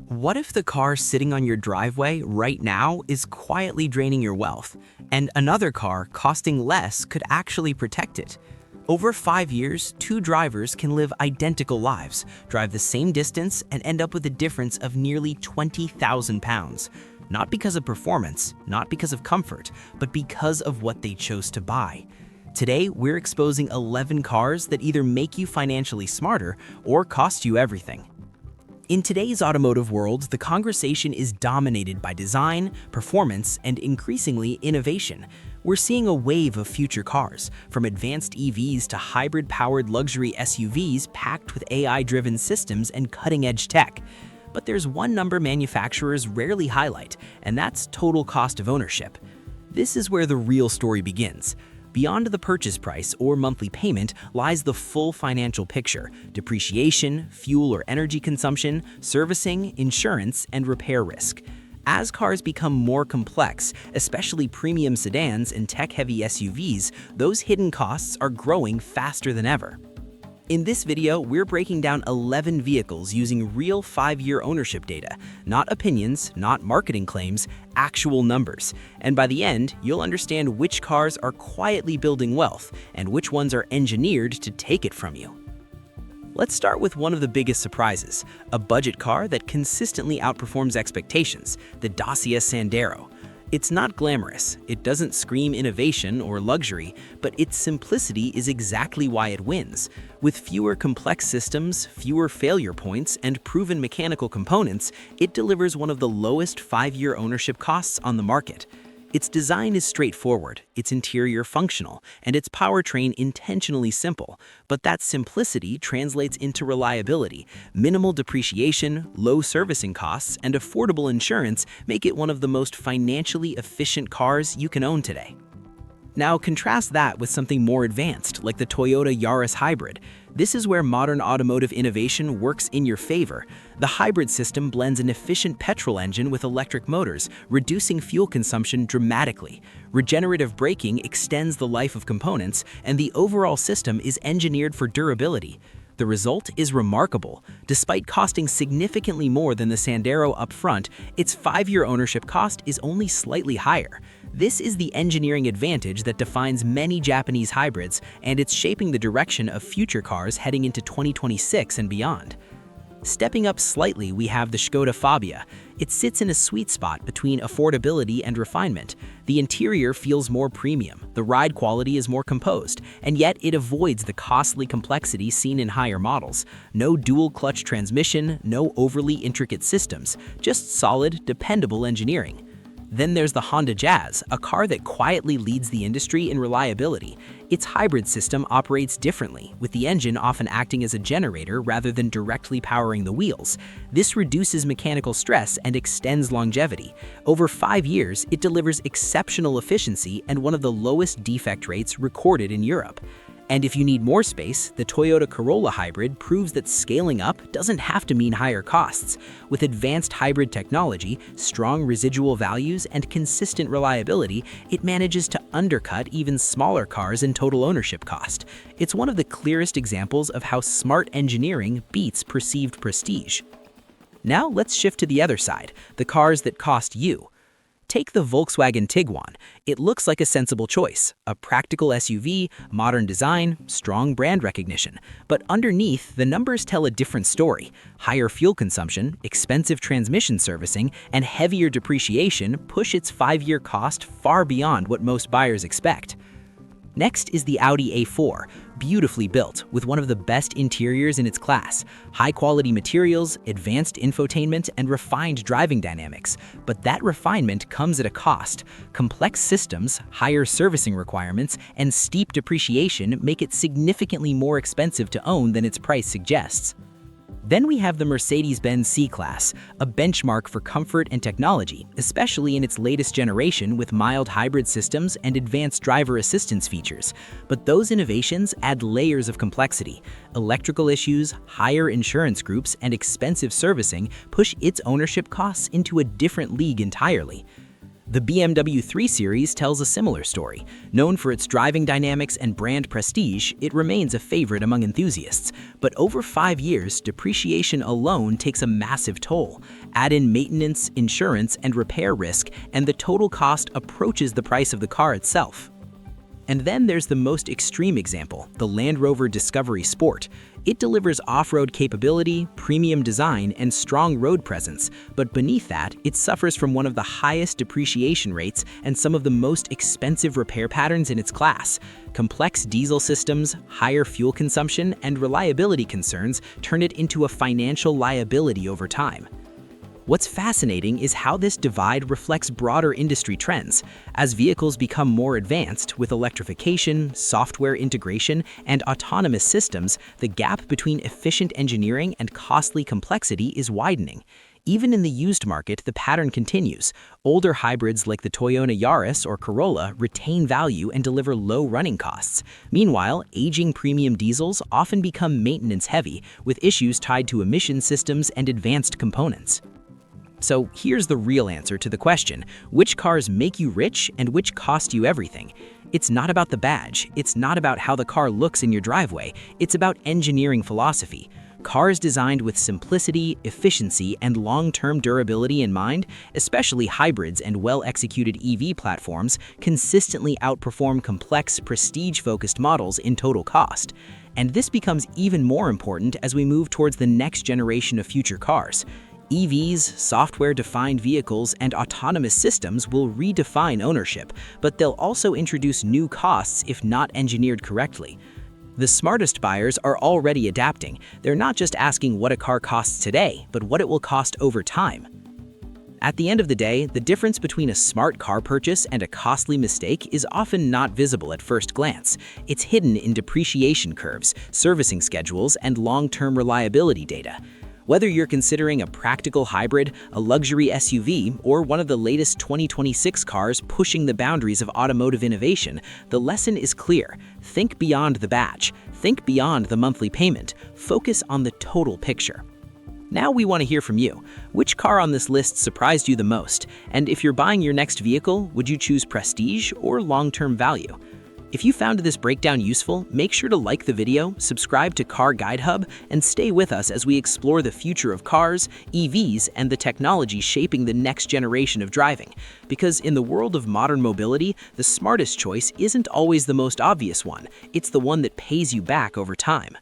What if the car sitting on your driveway right now is quietly draining your wealth, and another car costing less could actually protect it? Over 5 years, two drivers can live identical lives, drive the same distance, and end up with a difference of nearly 20,000 pounds. Not because of performance, not because of comfort, but because of what they chose to buy. Today, we're exposing 11 cars that either make you financially smarter or cost you everything. In today's automotive world, the conversation is dominated by design, performance, and increasingly innovation. We're seeing a wave of future cars, from advanced EVs to hybrid-powered luxury SUVs packed with AI-driven systems and cutting-edge tech. But there's one number manufacturers rarely highlight, and that's total cost of ownership. This is where the real story begins. Beyond the purchase price or monthly payment lies the full financial picture: depreciation, fuel or energy consumption, servicing, insurance, and repair risk. As cars become more complex, especially premium sedans and tech-heavy SUVs, those hidden costs are growing faster than ever. In this video, we're breaking down 11 vehicles using real 5-year ownership data, not opinions, not marketing claims, actual numbers. And by the end, you'll understand which cars are quietly building wealth and which ones are engineered to take it from you. Let's start with one of the biggest surprises, a budget car that consistently outperforms expectations, the Dacia Sandero. It's not glamorous, it doesn't scream innovation or luxury, but its simplicity is exactly why it wins. With fewer complex systems, fewer failure points, and proven mechanical components, it delivers one of the lowest 5-year ownership costs on the market. Its design is straightforward, its interior functional, and its powertrain intentionally simple. But that simplicity translates into reliability. Minimal depreciation, low servicing costs, and affordable insurance make it one of the most financially efficient cars you can own today. Now contrast that with something more advanced, like the Toyota Yaris Hybrid. This is where modern automotive innovation works in your favor. The hybrid system blends an efficient petrol engine with electric motors, reducing fuel consumption dramatically. Regenerative braking extends the life of components, and the overall system is engineered for durability. The result is remarkable. Despite costing significantly more than the Sandero upfront, its 5-year ownership cost is only slightly higher. This is the engineering advantage that defines many Japanese hybrids, and it's shaping the direction of future cars heading into 2026 and beyond. Stepping up slightly, we have the Skoda Fabia. It sits in a sweet spot between affordability and refinement. The interior feels more premium, the ride quality is more composed, and yet it avoids the costly complexity seen in higher models. No dual-clutch transmission, no overly intricate systems, just solid, dependable engineering. Then there's the Honda Jazz, a car that quietly leads the industry in reliability. Its hybrid system operates differently, with the engine often acting as a generator rather than directly powering the wheels. This reduces mechanical stress and extends longevity. Over 5 years, it delivers exceptional efficiency and one of the lowest defect rates recorded in Europe. And if you need more space, the Toyota Corolla Hybrid proves that scaling up doesn't have to mean higher costs. With advanced hybrid technology, strong residual values, and consistent reliability, it manages to undercut even smaller cars in total ownership cost. It's one of the clearest examples of how smart engineering beats perceived prestige. Now let's shift to the other side, the cars that cost you. Take the Volkswagen Tiguan. It looks like a sensible choice, a practical SUV, modern design, strong brand recognition. But underneath, the numbers tell a different story. Higher fuel consumption, expensive transmission servicing, and heavier depreciation push its 5-year cost far beyond what most buyers expect. Next is the Audi A4, beautifully built, with one of the best interiors in its class. High-quality materials, advanced infotainment, and refined driving dynamics. But that refinement comes at a cost. Complex systems, higher servicing requirements, and steep depreciation make it significantly more expensive to own than its price suggests. Then we have the Mercedes-Benz C-Class, a benchmark for comfort and technology, especially in its latest generation with mild hybrid systems and advanced driver assistance features. But those innovations add layers of complexity. Electrical issues, higher insurance groups, and expensive servicing push its ownership costs into a different league entirely. The BMW 3 Series tells a similar story. Known for its driving dynamics and brand prestige, it remains a favorite among enthusiasts. But over 5 years, depreciation alone takes a massive toll. Add in maintenance, insurance, and repair risk, and the total cost approaches the price of the car itself. And then there's the most extreme example, the Land Rover Discovery Sport. It delivers off-road capability, premium design, and strong road presence, but beneath that, it suffers from one of the highest depreciation rates and some of the most expensive repair patterns in its class. Complex diesel systems, higher fuel consumption, and reliability concerns turn it into a financial liability over time. What's fascinating is how this divide reflects broader industry trends. As vehicles become more advanced with electrification, software integration, and autonomous systems, the gap between efficient engineering and costly complexity is widening. Even in the used market, the pattern continues. Older hybrids like the Toyota Yaris or Corolla retain value and deliver low running costs. Meanwhile, aging premium diesels often become maintenance-heavy, with issues tied to emission systems and advanced components. So here's the real answer to the question, which cars make you rich and which cost you everything? It's not about the badge, it's not about how the car looks in your driveway, it's about engineering philosophy. Cars designed with simplicity, efficiency, and long-term durability in mind, especially hybrids and well-executed EV platforms, consistently outperform complex, prestige-focused models in total cost. And this becomes even more important as we move towards the next generation of future cars. EVs, software-defined vehicles, and autonomous systems will redefine ownership, but they'll also introduce new costs if not engineered correctly. The smartest buyers are already adapting. They're not just asking what a car costs today, but what it will cost over time. At the end of the day, the difference between a smart car purchase and a costly mistake is often not visible at first glance. It's hidden in depreciation curves, servicing schedules, and long-term reliability data. Whether you're considering a practical hybrid, a luxury SUV, or one of the latest 2026 cars pushing the boundaries of automotive innovation, the lesson is clear. Think beyond the badge. Think beyond the monthly payment. Focus on the total picture. Now we want to hear from you. Which car on this list surprised you the most? And if you're buying your next vehicle, would you choose prestige or long-term value? If you found this breakdown useful, make sure to like the video, subscribe to Car Guide Hub, and stay with us as we explore the future of cars, EVs, and the technology shaping the next generation of driving. Because in the world of modern mobility, the smartest choice isn't always the most obvious one. It's the one that pays you back over time.